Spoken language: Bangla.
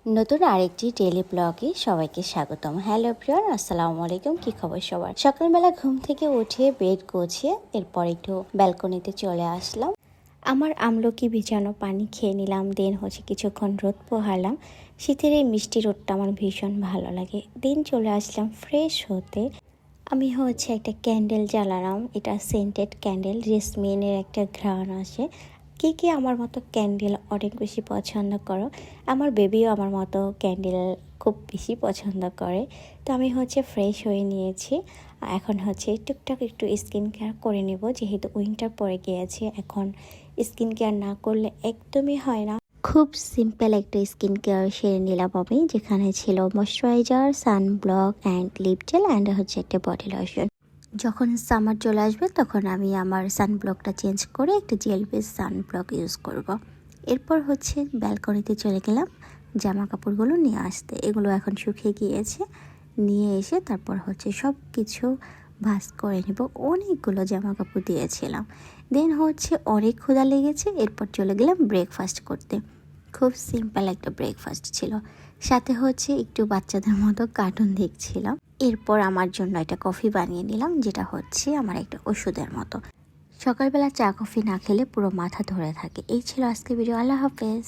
নতুন আরেকটি ডেইলি ব্লগে সবাইকে স্বাগতম। হ্যালো এভরিওয়ান, আসসালামু আলাইকুম। কি খবর সবার? সকালবেলা ঘুম থেকে উঠে বেড গুছিয়ে এরপর একটু ব্যালকনিতে চলে আসলাম। আমার আমলকি ভিজানো পানি খেয়ে নিলাম, দেন কিছুক্ষণ রোদ পোহালাম। শীতের এই মিষ্টি রোদটা আমার ভীষণ ভালো লাগে। দেন চলে আসলাম ফ্রেশ হতে। আমি একটা ক্যান্ডেল জ্বালালাম। এটা সেন্টেড ক্যান্ডেল, জেসমিনের একটা ঘ্রাণ আসে। কে কে আমার মতো ক্যান্ডেল অনেক বেশি পছন্দ করো? আমার বেবিও আমার মতো ক্যান্ডেল খুব বেশি পছন্দ করে। তো আমি ফ্রেশ হয়ে নিয়েছি। এখন টুকটাক একটু স্কিন কেয়ার করে নেব, যেহেতু উইন্টার পড়ে গিয়েছে। এখন স্কিন কেয়ার না করলে একদমই হয় না। খুব সিম্পল একটা স্কিন কেয়ার সেরে নিলাম আমি, যেখানে ছিল moisturiser, sunblock and lip gel and একটা বডি লোশন। যখন সামার চলে আসবে তখন আমি আমার সানব্লকটা চেঞ্জ করে একটা জেল বেস সানব্লক ইউজ করব। এরপর ব্যালকনিতে চলে গেলাম জামা কাপড়গুলো নিয়ে আসতে। এগুলো এখন শুকিয়ে গিয়েছে। নিয়ে এসে তারপর সব কিছু ভাঁজ করে নেব। অনেকগুলো জামা কাপড় দিয়েছিলাম। দেন অনেক ক্ষুধা লেগেছে। এরপর চলে গেলাম ব্রেকফাস্ট করতে। খুব সিম্পল একটা ব্রেকফাস্ট ছিল। সাথে একটু বাচ্চাদের মতো কার্টুন দেখছিলাম। এরপর আমার জন্য একটা কফি বানিয়ে নিলাম, যেটা আমার একটা ওষুধের মতো। সকালবেলা চা কফি না খেলে পুরো মাথা ধরে থাকে। এই ছিল আজকের ভিডিও। আল্লাহ হাফেজ।